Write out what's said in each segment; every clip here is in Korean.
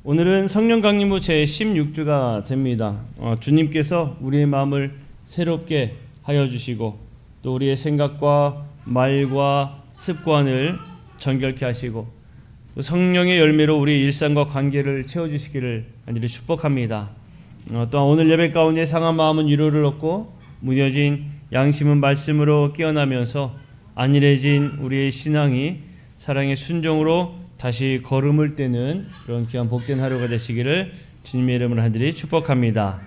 오늘은 성령 강림후 제16주가 됩니다. 주님께서 우리의 마음을 새롭게 하여 주시고 또 우리의 생각과 말과 습관을 정결케 하시고 또 성령의 열매로 우리 일상과 관계를 채워주시기를 간절히 축복합니다. 또한 오늘 예배 가운데 상한 마음은 위로를 얻고 무뎌진 양심은 말씀으로 깨어나면서 안일해진 우리의 신앙이 사랑의 순종으로 다시 걸음을 떼는 그런 귀한 복된 하루가 되시기를 주님의 이름으로 간절히 축복합니다.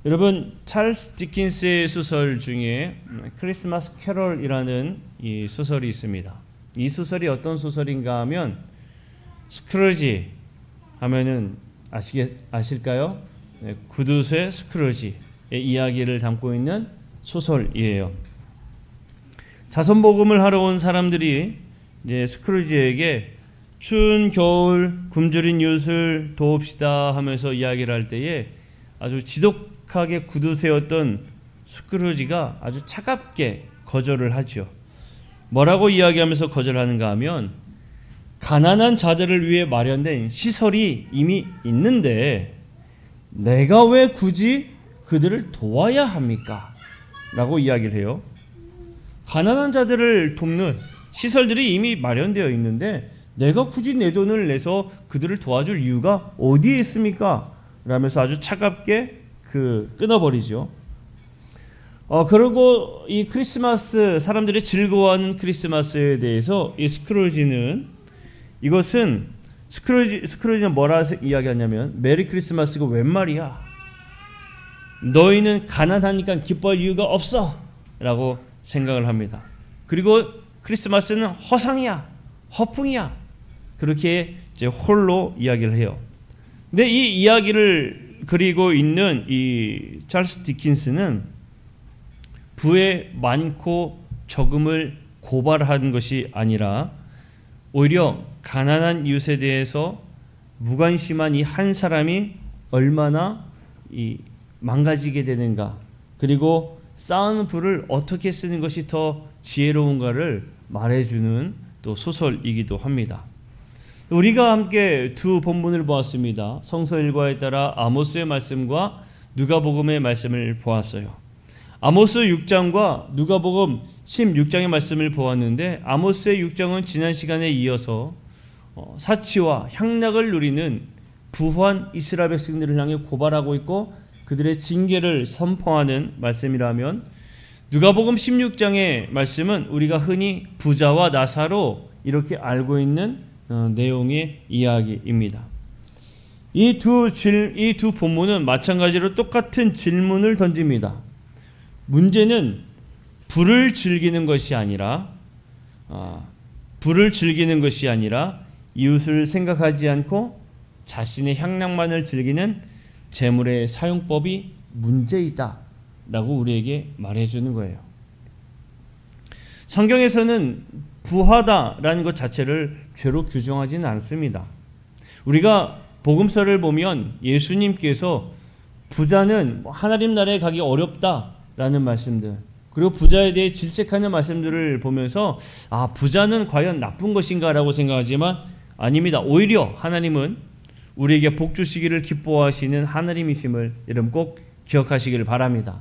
여러분, 찰스 디킨스의 소설 중에 크리스마스 캐럴이라는 이 소설이 있습니다. 이 소설이 어떤 소설인가 하면 스크루지 하면은 아실까요? 구두쇠 스크루지의 이야기를 담고 있는 소설이에요. 자선복음을 하러 온 사람들이 이제 스크루지에게 추운 겨울 굶주린 이웃을 도웁시다 하면서 이야기를 할 때에 아주 지독하게 굳으세웠던 스크루지가 아주 차갑게 거절을 하죠. 뭐라고 이야기하면서 거절하는가 하면 가난한 자들을 위해 마련된 시설이 이미 있는데 내가 왜 굳이 그들을 도와야 합니까? 라고 이야기를 해요. 가난한 자들을 돕는 시설들이 이미 마련되어 있는데 내가 굳이 내 돈을 내서 그들을 도와줄 이유가 어디에 있습니까? 라면서 아주 차갑게 끊어버리죠. 그리고 이 크리스마스, 사람들이 즐거워하는 크리스마스에 대해서 이 스크루지는 스크루지는 뭐라 이야기하냐면 메리 크리스마스가 웬 말이야? 너희는 가난하니까 기뻐할 이유가 없어! 라고 생각을 합니다. 그리고 크리스마스는 허상이야, 허풍이야. 그렇게 이제 홀로 이야기를 해요. 근데 이 이야기를 그리고 있는 이 찰스 디킨스는 부에 많고 적음을 고발하는 것이 아니라 오히려 가난한 이웃에 대해서 무관심한 이 한 사람이 얼마나 망가지게 되는가, 그리고 쌓은 부를 어떻게 쓰는 것이 더 지혜로운가를 말해주는 또 소설이기도 합니다. 우리가 함께 두 본문을 보았습니다. 성서 일과에 따라 아모스의 말씀과 누가복음의 말씀을 보았어요. 아모스 6장과 누가복음 16장의 말씀을 보았는데 아모스의 6장은 지난 시간에 이어서 사치와 향락을 누리는 부한 이스라엘 백성들을 향해 고발하고 있고 그들의 징계를 선포하는 말씀이라면 누가복음 16장의 말씀은 우리가 흔히 부자와 나사로 이렇게 알고 있는 내용의 이야기입니다. 이 두 본문은 마찬가지로 똑같은 질문을 던집니다. 문제는 부를 즐기는 것이 아니라 이웃을 생각하지 않고 자신의 향락만을 즐기는 재물의 사용법이 문제이다 라고 우리에게 말해주는 거예요. 성경에서는 부하다라는 것 자체를 죄로 규정하지는 않습니다. 우리가 복음서를 보면 예수님께서 부자는 하나님 나라에 가기 어렵다라는 말씀들, 그리고 부자에 대해 질책하는 말씀들을 보면서 부자는 과연 나쁜 것인가라고 생각하지만 아닙니다. 오히려 하나님은 우리에게 복 주시기를 기뻐하시는 하나님이심을 여러분 꼭 기억하시기를 바랍니다.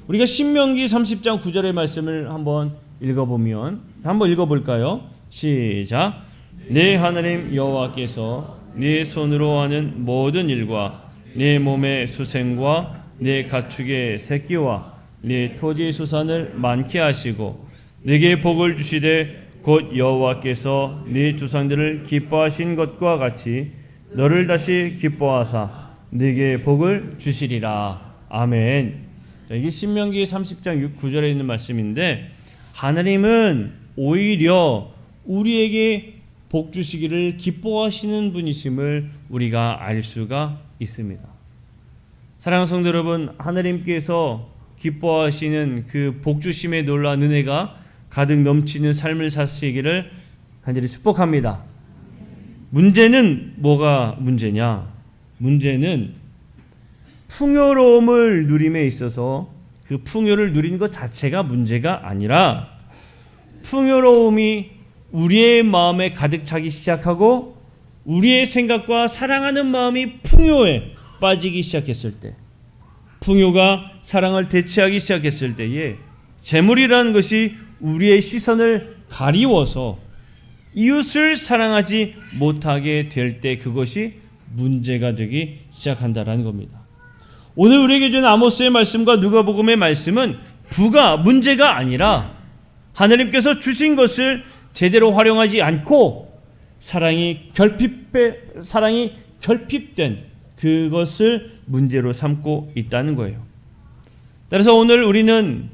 우리가 신명기 30장 9절의 말씀을 한번 읽어볼까요? 시작. 네 하나님 여호와께서 네 손으로 하는 모든 일과 네 몸의 수생과 네 가축의 새끼와 네 토지의 수산을 많게 하시고 네게 복을 주시되 곧 여호와께서 네 조상들을 기뻐하신 것과 같이 너를 다시 기뻐하사 네게 복을 주시리라. 아멘. 이게 신명기 30장 9절에 있는 말씀인데 하나님은 오히려 우리에게 복 주시기를 기뻐하시는 분이심을 우리가 알 수가 있습니다. 사랑하는 성도 여러분, 하나님께서 기뻐하시는 그 복 주심에 놀라운 은혜가 가득 넘치는 삶을 사시기를 간절히 축복합니다. 문제는 뭐가 문제냐? 문제는 풍요로움을 누림에 있어서 그 풍요를 누리는 것 자체가 문제가 아니라 풍요로움이 우리의 마음에 가득 차기 시작하고 우리의 생각과 사랑하는 마음이 풍요에 빠지기 시작했을 때, 풍요가 사랑을 대체하기 시작했을 때에 재물이라는 것이 우리의 시선을 가리워서 이웃을 사랑하지 못하게 될 때 그것이 문제가 되기 시작한다라는 겁니다. 오늘 우리에게 주는 아모스의 말씀과 누가복음의 말씀은 부가 문제가 아니라 하나님께서 주신 것을 제대로 활용하지 않고 사랑이 결핍된 그것을 문제로 삼고 있다는 거예요. 따라서 오늘 우리는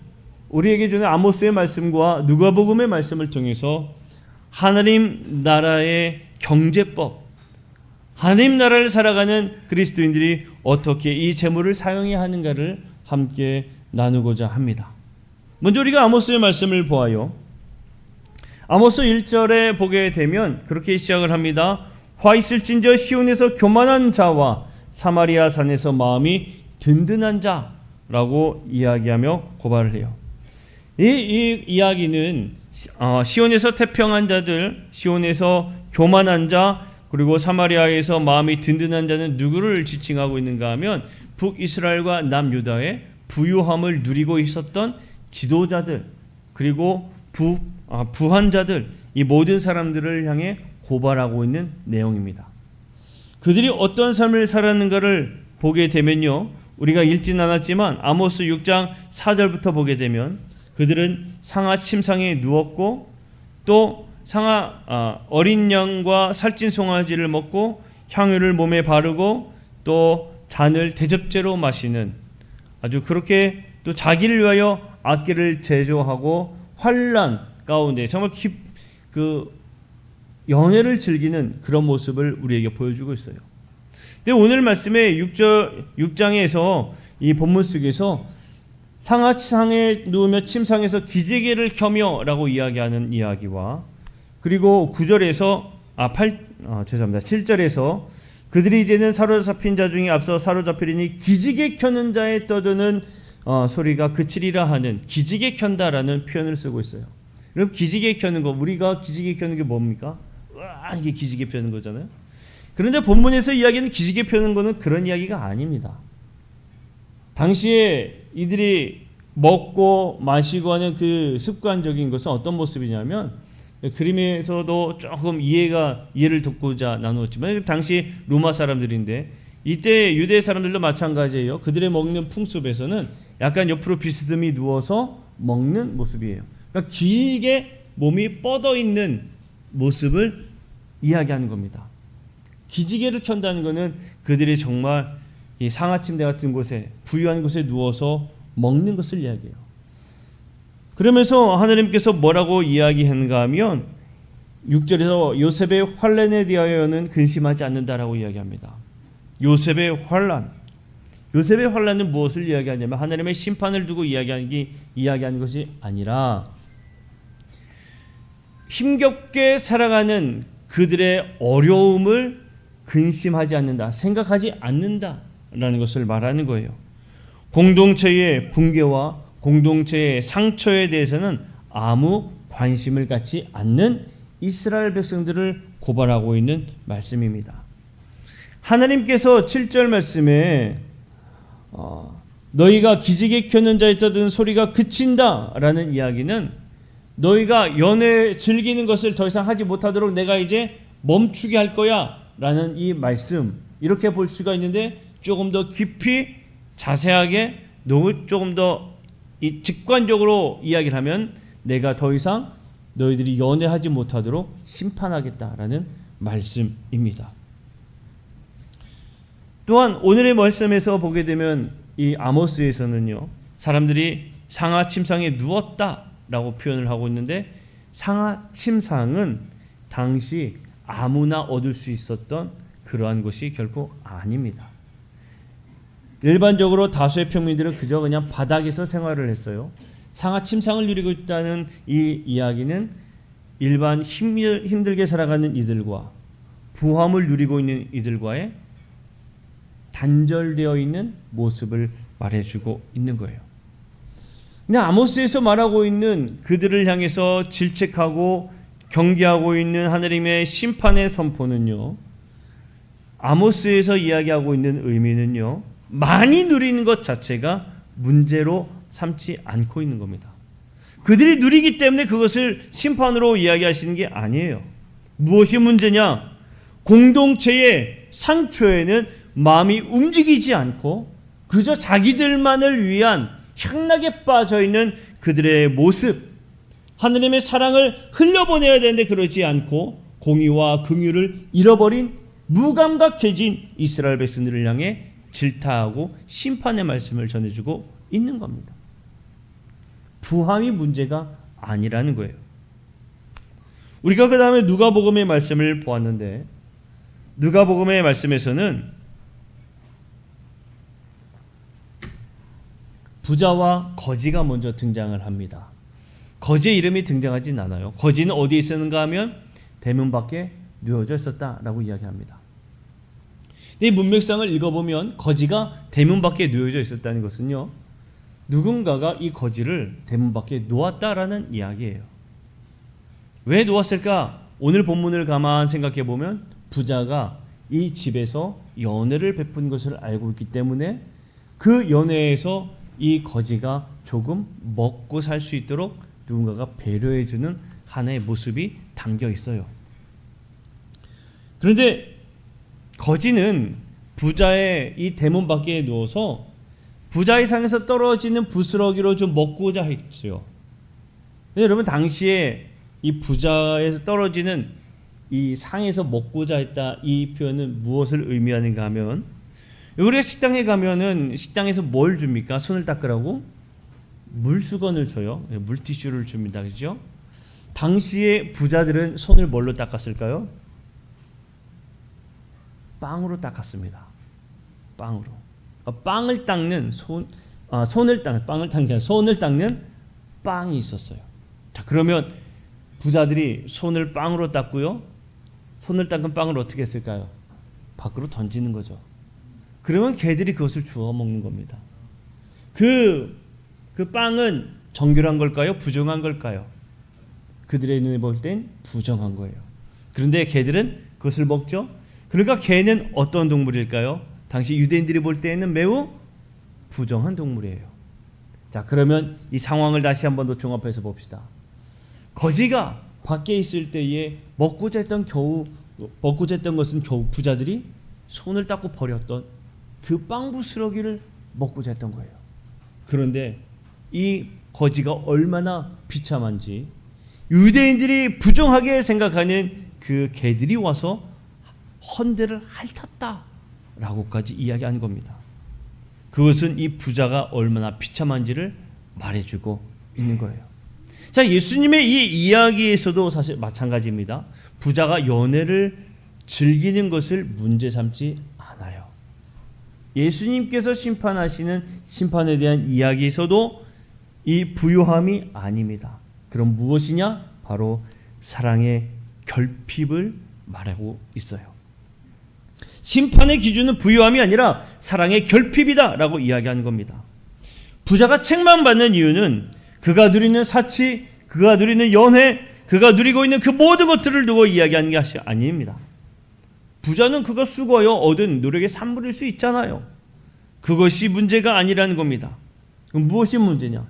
우리에게 주는 아모스의 말씀과 누가복음의 말씀을 통해서 하나님 나라의 경제법, 하나님 나라를 살아가는 그리스도인들이 어떻게 이 재물을 사용해야 하는가를 함께 나누고자 합니다. 먼저 우리가 아모스의 말씀을 보아요. 아모스 1절에 보게 되면 그렇게 시작을 합니다. 화 있을진저 시온에서 교만한 자와 사마리아 산에서 마음이 든든한 자라고 이야기하며 고발을 해요. 이 이야기는 시온에서 태평한 자들, 시온에서 교만한 자, 그리고 사마리아에서 마음이 든든한 자는 누구를 지칭하고 있는가 하면 북이스라엘과 남유다의 부유함을 누리고 있었던 지도자들, 그리고 부한자들, 이 모든 사람들을 향해 고발하고 있는 내용입니다. 그들이 어떤 삶을 살았는가를 보게 되면요, 우리가 읽진 않았지만 아모스 6장 4절부터 보게 되면 그들은 상하 침상에 누웠고 또 어린 양과 살찐 송아지를 먹고 향유를 몸에 바르고 또 잔을 대접제로 마시는, 아주 그렇게 또 자기를 위하여 악기를 제조하고 환난 가운데 정말 연애를 즐기는 그런 모습을 우리에게 보여주고 있어요. 근데 오늘 말씀의 6장에서 이 본문 속에서 상하상에 누우며 침상에서 기지개를 켜며 라고 이야기하는 이야기와, 그리고 9절에서 7절에서 그들이 이제는 사로잡힌 자 중에 앞서 사로잡히리니 기지개 켜는 자의 떠드는 소리가 그치리라 하는 기지개 켠다라는 표현을 쓰고 있어요. 여러분, 기지개 켜는 거, 우리가 기지개 켜는 게 뭡니까? 이게 기지개 펴는 거잖아요. 그런데 본문에서 이야기하는 기지개 펴는 거는 그런 이야기가 아닙니다. 당시에 이들이 먹고 마시고 하는 그 습관적인 것은 어떤 모습이냐면, 그림에서도 조금 이해를 돕고자 나누었지만 당시 로마 사람들인데 이때 유대 사람들도 마찬가지예요. 그들의 먹는 풍습에서는 약간 옆으로 비스듬히 누워서 먹는 모습이에요. 그러니까 길게 몸이 뻗어 있는 모습을 이야기하는 겁니다. 기지개를 켠다는 것은 그들이 정말 이 상하침대 같은 곳에, 부유한 곳에 누워서 먹는 것을 이야기해요. 그러면서 하나님께서 뭐라고 이야기하는가 하면 6절에서 요셉의 환난에 대하여는 근심하지 않는다라고 이야기합니다. 요셉의 환난은 무엇을 이야기하냐면 하나님의 심판을 두고 이야기하는 것이 아니라 힘겹게 살아가는 그들의 어려움을 근심하지 않는다, 생각하지 않는다라는 것을 말하는 거예요. 공동체의 붕괴와 공동체의 상처에 대해서는 아무 관심을 갖지 않는 이스라엘 백성들을 고발하고 있는 말씀입니다. 하나님께서 7절 말씀에 너희가 기지개 켜는 자의 떠드는 소리가 그친다라는 이야기는 너희가 연애 즐기는 것을 더 이상 하지 못하도록 내가 이제 멈추게 할 거야 라는 이 말씀, 이렇게 볼 수가 있는데 조금 더 깊이 자세하게 조금 더 직관적으로 이야기를 하면 내가 더 이상 너희들이 연애하지 못하도록 심판하겠다라는 말씀입니다. 또한 오늘의 말씀에서 보게 되면 이 아모스에서는요, 사람들이 상하 침상에 누웠다라고 표현을 하고 있는데 상하 침상은 당시 아무나 얻을 수 있었던 그러한 것이 결코 아닙니다. 일반적으로 다수의 평민들은 그저 그냥 바닥에서 생활을 했어요. 상하 침상을 누리고 있다는 이 이야기는 일반 힘들게 살아가는 이들과 부함을 누리고 있는 이들과의 단절되어 있는 모습을 말해주고 있는 거예요. 근데 아모스에서 말하고 있는 그들을 향해서 질책하고 경계하고 있는 하나님의 심판의 선포는요, 아모스에서 이야기하고 있는 의미는요, 많이 누리는 것 자체가 문제로 삼지 않고 있는 겁니다. 그들이 누리기 때문에 그것을 심판으로 이야기하시는 게 아니에요. 무엇이 문제냐? 공동체의 상처에는 마음이 움직이지 않고 그저 자기들만을 위한 향락에 빠져있는 그들의 모습, 하느님의 사랑을 흘려보내야 되는데 그러지 않고 공의와 긍휼을 잃어버린 무감각해진 이스라엘 백성들을 향해 질타하고 심판의 말씀을 전해주고 있는 겁니다. 부함이 문제가 아니라는 거예요. 우리가 그 다음에 누가복음의 말씀을 보았는데, 누가복음의 말씀에서는 부자와 거지가 먼저 등장을 합니다. 거지의 이름이 등장하진 않아요. 거지는 어디에 있었는가 하면 대문 밖에 누워져 있었다라고 이야기합니다. 이 문맥상을 읽어보면 거지가 대문 밖에 누워져 있었다는 것은요, 누군가가 이 거지를 대문 밖에 놓았다라는 이야기예요. 왜 놓았을까? 오늘 본문을 가만 생각해 보면 부자가 이 집에서 연회를 베푼 것을 알고 있기 때문에 그 연회에서 이 거지가 조금 먹고 살 수 있도록 누군가가 배려해 주는 하나의 모습이 담겨 있어요. 그런데 거지는 부자의 이 대문 밖에 누워서 부자의 상에서 떨어지는 부스러기로 좀 먹고자 했어요. 여러분, 당시에 이 부자에서 떨어지는 이 상에서 먹고자 했다, 이 표현은 무엇을 의미하는가 하면, 우리가 식당에 가면은 식당에서 뭘 줍니까? 손을 닦으라고 물수건을 줘요. 물티슈를 줍니다. 그죠? 당시에 부자들은 손을 뭘로 닦았을까요? 빵으로 닦았습니다. 빵으로. 빵을 닦는 손을 닦는 빵이 있었어요. 자, 그러면 부자들이 손을 빵으로 닦고요, 손을 닦은 빵을 어떻게 했을까요? 밖으로 던지는 거죠. 그러면 개들이 그것을 주워 먹는 겁니다. 그 빵은 정결한 걸까요? 부정한 걸까요? 그들의 눈에 볼 땐 부정한 거예요. 그런데 개들은 그것을 먹죠. 그러니까 개는 어떤 동물일까요? 당시 유대인들이 볼 때에는 매우 부정한 동물이에요. 자, 그러면 이 상황을 다시 한번 더 종합해서 봅시다. 거지가 밖에 있을 때에 먹고자 했던 것은 겨우 부자들이 손을 닦고 버렸던 그 빵 부스러기를 먹고자 했던 거예요. 그런데 이 거지가 얼마나 비참한지 유대인들이 부정하게 생각하는 그 개들이 와서 헌대를 핥았다라고까지 이야기한 겁니다. 그것은 이 부자가 얼마나 비참한지를 말해주고 있는 거예요. 자, 예수님의 이 이야기에서도 사실 마찬가지입니다. 부자가 연회를 즐기는 것을 문제 삼지 않아요. 예수님께서 심판하시는 심판에 대한 이야기에서도 이 부요함이 아닙니다. 그럼 무엇이냐? 바로 사랑의 결핍을 말하고 있어요. 심판의 기준은 부요함이 아니라 사랑의 결핍이다 라고 이야기하는 겁니다. 부자가 책망받는 이유는 그가 누리는 사치, 그가 누리는 연회, 그가 누리고 있는 그 모든 것들을 두고 이야기하는 것이 아닙니다. 부자는 그가 수고하여 얻은 노력의 산물일 수 있잖아요. 그것이 문제가 아니라는 겁니다. 그럼 무엇이 문제냐?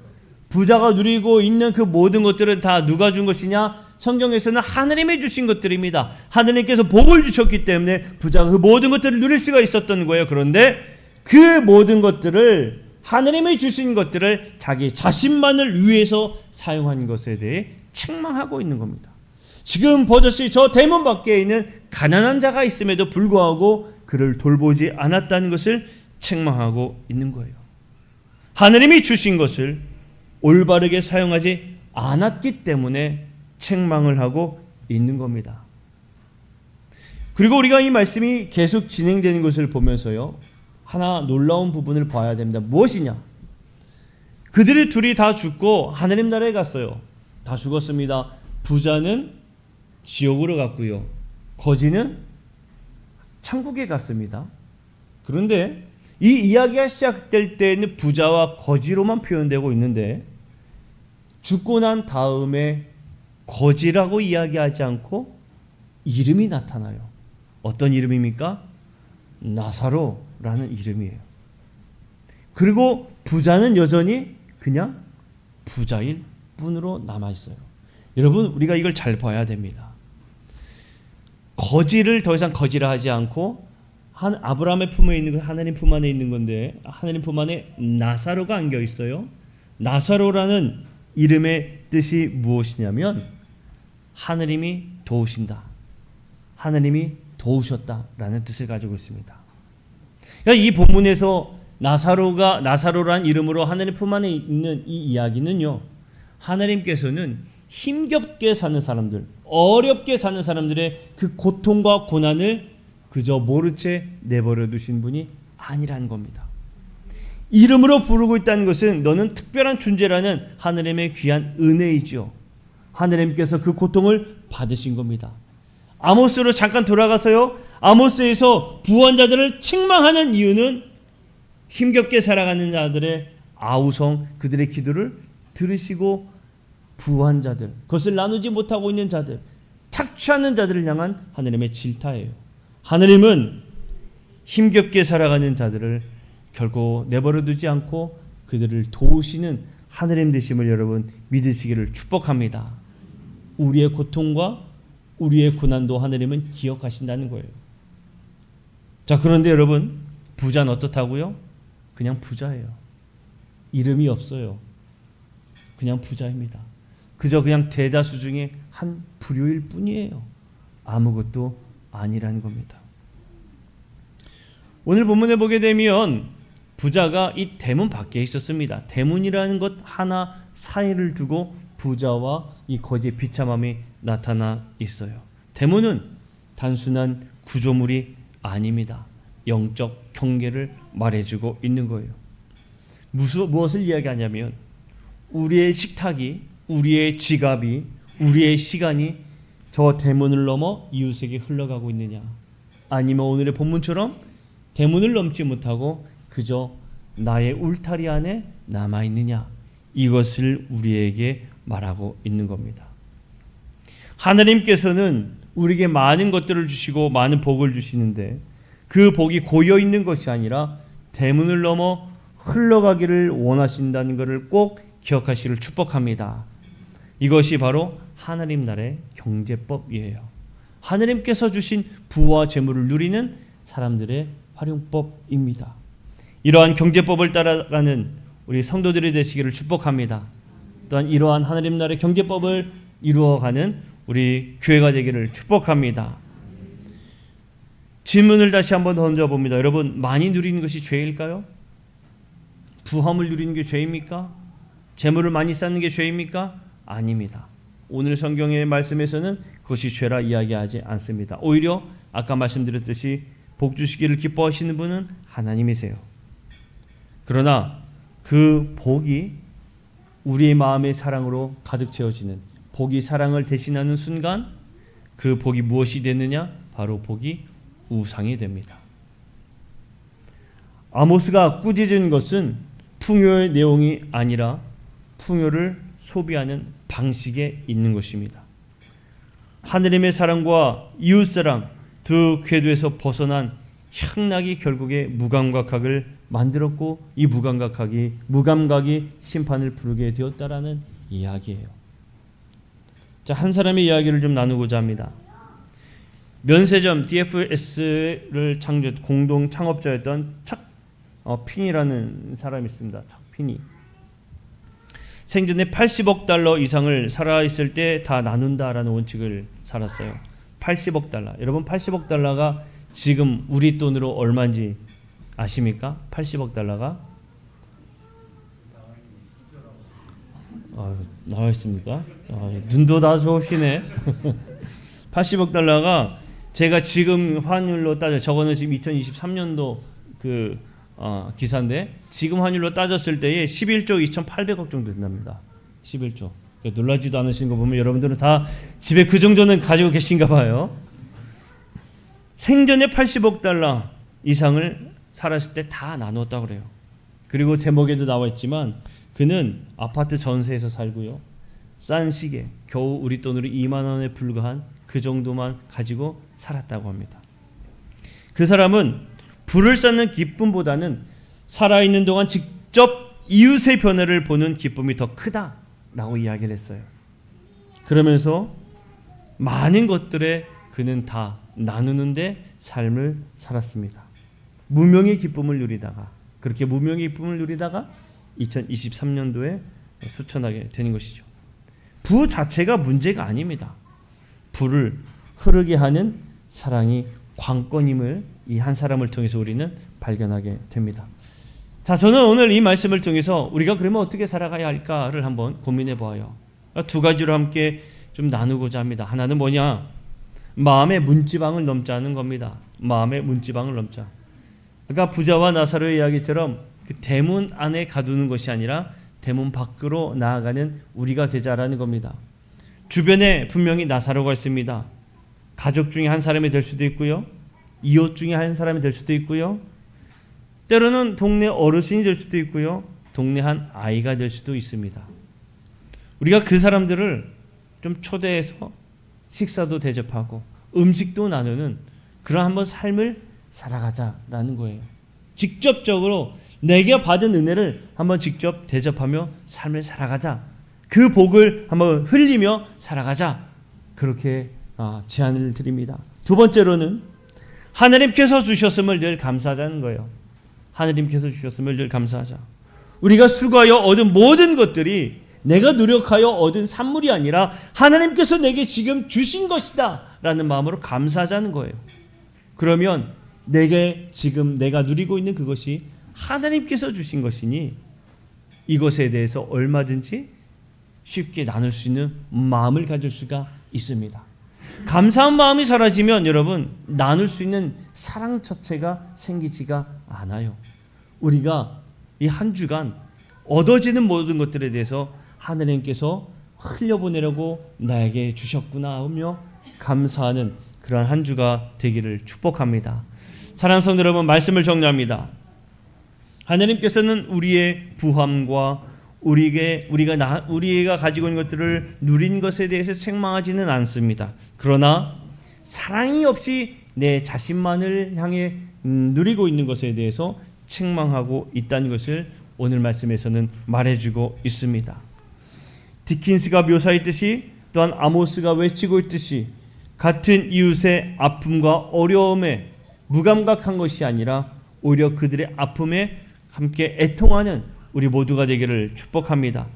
부자가 누리고 있는 그 모든 것들은 다 누가 준 것이냐? 성경에서는 하느님이 주신 것들입니다. 하느님께서 복을 주셨기 때문에 부자가 그 모든 것들을 누릴 수가 있었던 거예요. 그런데 그 모든 것들을, 하느님이 주신 것들을 자기 자신만을 위해서 사용한 것에 대해 책망하고 있는 겁니다. 지금 버젓이 저 대문 밖에 있는 가난한 자가 있음에도 불구하고 그를 돌보지 않았다는 것을 책망하고 있는 거예요. 하느님이 주신 것을 올바르게 사용하지 않았기 때문에 책망을 하고 있는 겁니다. 그리고 우리가 이 말씀이 계속 진행되는 것을 보면서요, 하나 놀라운 부분을 봐야 됩니다. 무엇이냐? 그들이 둘이 다 죽고 하느님 나라에 갔어요. 다 죽었습니다. 부자는 지옥으로 갔고요, 거지는 천국에 갔습니다. 그런데 이 이야기가 시작될 때에는 부자와 거지로만 표현되고 있는데, 죽고 난 다음에 거지라고 이야기하지 않고 이름이 나타나요. 어떤 이름입니까? 나사로라는 이름이에요. 그리고 부자는 여전히 그냥 부자일 뿐으로 남아 있어요. 여러분, 우리가 이걸 잘 봐야 됩니다. 거지를 더 이상 거지라 하지 않고 아브라함의 품에 있는 건 하나님 품 안에 있는 건데, 하나님 품 안에 나사로가 안겨 있어요. 나사로라는 이름의 뜻이 무엇이냐면 하느님이 도우신다, 하느님이 도우셨다라는 뜻을 가지고 있습니다. 그러니까 이 본문에서 나사로란 이름으로 하나님 품 안에 있는 이 이야기는요, 하나님께서는 힘겹게 사는 사람들, 어렵게 사는 사람들의 그 고통과 고난을 그저 모른 채 내버려 두신 분이 아니라는 겁니다. 이름으로 부르고 있다는 것은 너는 특별한 존재라는 하느님의 귀한 은혜이죠. 하느님께서 그 고통을 받으신 겁니다. 아모스로 잠깐 돌아가서요, 아모스에서 부원자들을 책망하는 이유는 힘겹게 살아가는 자들의 아우성, 그들의 기도를 들으시고 부한 자들, 그것을 나누지 못하고 있는 자들, 착취하는 자들을 향한 하느님의 질타예요. 하느님은 힘겹게 살아가는 자들을 결코 내버려두지 않고 그들을 도우시는 하느님 되심을 여러분 믿으시기를 축복합니다. 우리의 고통과 우리의 고난도 하느님은 기억하신다는 거예요. 자, 그런데 여러분, 부자는 어떻다고요? 그냥 부자예요. 이름이 없어요. 그냥 부자입니다. 그저 그냥 대다수 중에 한 부류일 뿐이에요. 아무것도 아니라는 겁니다. 오늘 본문에 보게 되면 부자가 이 대문 밖에 있었습니다. 대문이라는 것 하나 사이를 두고 부자와 이 거지의 비참함이 나타나 있어요. 대문은 단순한 구조물이 아닙니다. 영적 경계를 말해주고 있는 거예요. 무엇을 이야기하냐면 우리의 식탁이, 우리의 지갑이, 우리의 시간이 저 대문을 넘어 이웃에게 흘러가고 있느냐, 아니면 오늘의 본문처럼 대문을 넘지 못하고 그저 나의 울타리 안에 남아있느냐, 이것을 우리에게 말하고 있는 겁니다. 하나님께서는 우리에게 많은 것들을 주시고 많은 복을 주시는데 그 복이 고여있는 것이 아니라 대문을 넘어 흘러가기를 원하신다는 것을 꼭 기억하시기를 축복합니다. 이것이 바로 하나님 나라의 경제법이에요. 하나님께서 주신 부와 재물을 누리는 사람들의 활용법입니다. 이러한 경제법을 따라가는 우리 성도들이 되시기를 축복합니다. 또한 이러한 하나님 나라의 경제법을 이루어가는 우리 교회가 되기를 축복합니다. 질문을 다시 한번 던져봅니다. 여러분, 많이 누리는 것이 죄일까요? 부함을 누리는 게 죄입니까? 재물을 많이 쌓는 게 죄입니까? 아닙니다. 오늘 성경의 말씀에서는 그것이 죄라 이야기하지 않습니다. 오히려 아까 말씀드렸듯이 복 주시기를 기뻐하시는 분은 하나님이세요. 그러나 그 복이 우리의 마음의 사랑으로 가득 채워지는, 복이 사랑을 대신하는 순간 그 복이 무엇이 되느냐? 바로 복이 우상이 됩니다. 아모스가 꾸짖은 것은 풍요의 내용이 아니라 풍요를 소비하는 방식에 있는 것입니다. 하느님의 사랑과 이웃사랑 두 궤도에서 벗어난 향락이 결국에 무감각학을 만들었고 이 무감각이 심판을 부르게 되었다라는 이야기예요. 자, 한 사람의 이야기를 좀 나누고자 합니다. 면세점 DFS를 공동 창업자였던 척 핀이라는 사람이 있습니다. 척 핀이 생전에 80억 달러 이상을 살아있을 때 다 나눈다라는 원칙을 살았어요. 80억 달러. 여러분, 80억 달러가 지금 우리 돈으로 얼마인지 아십니까? 80억 달러가 나와 있습니까? 눈도 다 좋으시네. 80억 달러가 제가 지금 환율로 따져, 저거는 지금 2023년도 기사인데 지금 환율로 따졌을 때에 11조 2,800억 정도 된답니다. 11조. 놀라지도 않으신 거 보면 여러분들은 다 집에 그 정도는 가지고 계신가 봐요. 생전에 80억 달러 이상을 살았을 때 다 나누었다고 그래요. 그리고 제목에도 나와 있지만 그는 아파트 전세에서 살고요. 싼 시계, 겨우 우리 돈으로 2만 원에 불과한 그 정도만 가지고 살았다고 합니다. 그 사람은 불을 쌓는 기쁨보다는 살아있는 동안 직접 이웃의 변화를 보는 기쁨이 더 크다라고 이야기를 했어요. 그러면서 많은 것들에 그는 다 나누는데 삶을 살았습니다. 무명의 기쁨을 누리다가, 그렇게 무명의 기쁨을 누리다가 2023년도에 수천하게 되는 것이죠. 부 자체가 문제가 아닙니다. 부를 흐르게 하는 사랑이 관건임을 이 한 사람을 통해서 우리는 발견하게 됩니다. 자, 저는 오늘 이 말씀을 통해서 우리가 그러면 어떻게 살아가야 할까를 한번 고민해 보아요. 두 가지로 함께 좀 나누고자 합니다. 하나는 뭐냐? 마음의 문지방을 넘자는 겁니다. 마음의 문지방을 넘자. 그러니까 부자와 나사로의 이야기처럼 그 대문 안에 가두는 것이 아니라 대문 밖으로 나아가는 우리가 되자라는 겁니다. 주변에 분명히 나사로가 있습니다. 가족 중에 한 사람이 될 수도 있고요. 이웃 중에 한 사람이 될 수도 있고요. 때로는 동네 어르신이 될 수도 있고요. 동네 한 아이가 될 수도 있습니다. 우리가 그 사람들을 좀 초대해서 식사도 대접하고 음식도 나누는 그런 한번 삶을 살아가자라는 거예요. 직접적으로 내게 받은 은혜를 한번 직접 대접하며 삶을 살아가자. 그 복을 한번 흘리며 살아가자. 그렇게 제안을 드립니다. 두 번째로는 하나님께서 주셨음을 늘 감사하자는 거예요. 하나님께서 주셨음을 늘 감사하자. 우리가 수고하여 얻은 모든 것들이 내가 노력하여 얻은 산물이 아니라 하나님께서 내게 지금 주신 것이다 라는 마음으로 감사하자는 거예요. 그러면 내게 지금 내가 누리고 있는 그것이 하나님께서 주신 것이니 이것에 대해서 얼마든지 쉽게 나눌 수 있는 마음을 가질 수가 있습니다. 감사한 마음이 사라지면 여러분 나눌 수 있는 사랑 자체가 생기지가 않아요. 우리가 이 한 주간 얻어지는 모든 것들에 대해서 하나님께서 흘려보내려고 나에게 주셨구나 하며 감사하는 그러한 한 주가 되기를 축복합니다. 사랑하는 성도 여러분, 말씀을 정리합니다. 하나님께서는 우리의 부함과 우리가 가지고 있는 것들을 누린 것에 대해서 책망하지는 않습니다. 그러나 사랑이 없이 내 자신만을 향해 누리고 있는 것에 대해서 책망하고 있다는 것을 오늘 말씀에서는 말해주고 있습니다. 디킨스가 묘사했듯이 또한 아모스가 외치고 있듯이 같은 이웃의 아픔과 어려움에 무감각한 것이 아니라 오히려 그들의 아픔에 함께 애통하는 우리 모두가 되기를 축복합니다.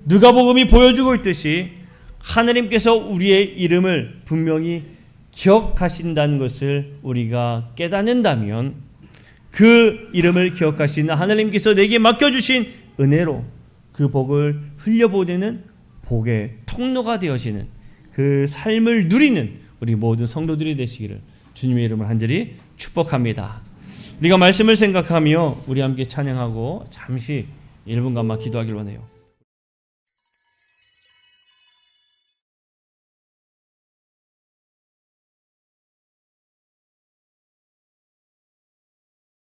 누가복음이 보여주고 있듯이 하나님께서 우리의 이름을 분명히 기억하신다는 것을 우리가 깨닫는다면 그 이름을 기억하시는 하나님께서 내게 맡겨주신 은혜로 그 복을 흘려보내는 복의 통로가 되어지는 그 삶을 누리는 우리 모든 성도들이 되시기를 주님의 이름을 간절히 축복합니다. 우리가 말씀을 생각하며 우리 함께 찬양하고 잠시 1분간만 기도하길 원해요.